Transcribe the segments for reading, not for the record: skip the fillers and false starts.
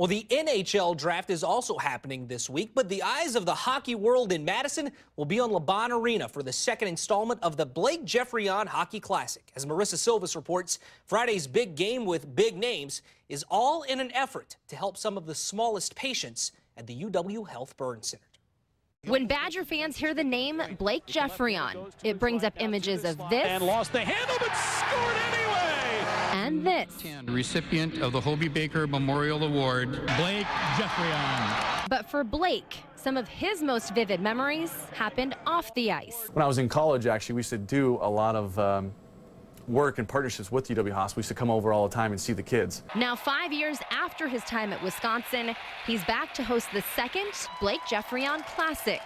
Well, the NHL draft is also happening this week, but the eyes of the hockey world in Madison will be on LeBron Arena for the second installment of the Blake Geoffrion Hockey Classic. As Marissa Silvas reports, Friday's big game with big names is all in an effort to help some of the smallest patients at the UW Health Burn Center. When Badger fans hear the name Blake Geoffrion, it brings up images of this and lost the handle but scored anyway. And this. Recipient of the Hobie Baker Memorial Award, Blake Geoffrion. But for Blake, some of his most vivid memories happened off the ice. When I was in college, actually, we used to do a lot of work and partnerships with UW Hospital. We used to come over all the time and see the kids. Now, 5 years after his time at Wisconsin, he's back to host the second Blake Geoffrion Classic.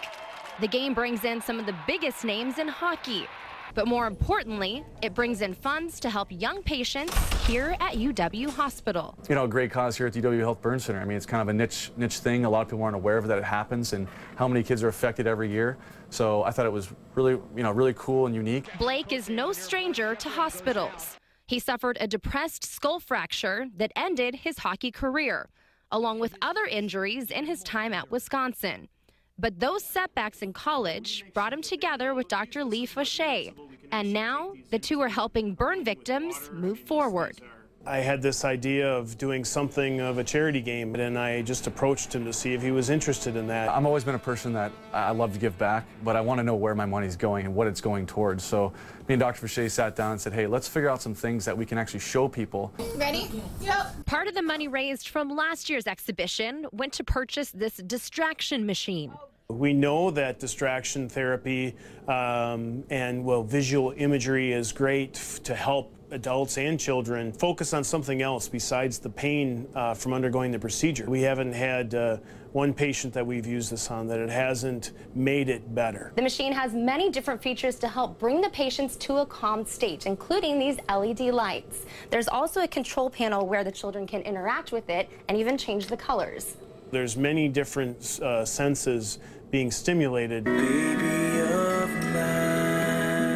The game brings in some of the biggest names in hockey. But more importantly, it brings in funds to help young patients here at UW Hospital. You know, a great cause here at the UW Health Burn Center. I mean, it's kind of a niche thing. A lot of people aren't aware of that it happens and how many kids are affected every year. So I thought it was really, really cool and unique. Blake is no stranger to hospitals. He suffered a depressed skull fracture that ended his hockey career, along with other injuries in his time at Wisconsin. But those setbacks in college brought him together with Dr. Lee Fauché, and now the two are helping burn victims move forward. I had this idea of doing something of a charity game, and I just approached him to see if he was interested in that. I've always been a person that I love to give back, but I want to know where my money's going and what it's going towards. So me and Dr. Fauché sat down and said, hey, let's figure out some things that we can actually show people. Ready? Yep. Part of the money raised from last year's exhibition went to purchase this distraction machine. We know that distraction therapy and visual imagery is great to help adults and children focus on something else besides the pain from undergoing the procedure. We haven't had one patient that we've used this on that it hasn't made it better. The machine has many different features to help bring the patients to a calm state, including these LED lights. There's also a control panel where the children can interact with it and even change the colors. There's many different senses being stimulated.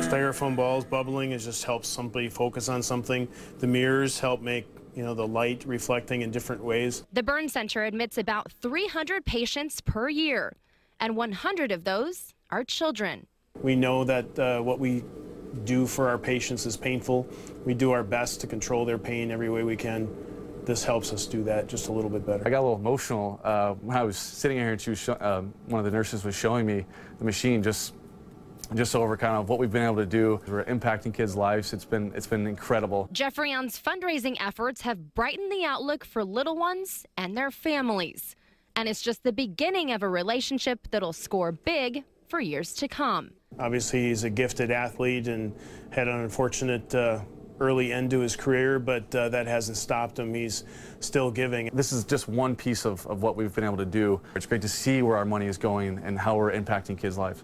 Styrofoam balls bubbling, it just helps somebody focus on something. The mirrors help make the light reflecting in different ways. The burn center admits about 300 patients per year, and 100 of those are children. We know that what we do for our patients is painful. We do our best to control their pain every way we can. This helps us do that just a little bit better. I got a little emotional when I was sitting here and she was one of the nurses was showing me the machine just over kind of what we've been able to do. We're impacting kids' lives. It's been incredible. Geoffrion's fundraising efforts have brightened the outlook for little ones and their families. And it's just the beginning of a relationship that'll score big for years to come. Obviously, he's a gifted athlete and had an unfortunate early end to his career, but that hasn't stopped him. He's still giving. This is just one piece of what we've been able to do. It's great to see where our money is going and how we're impacting kids' lives.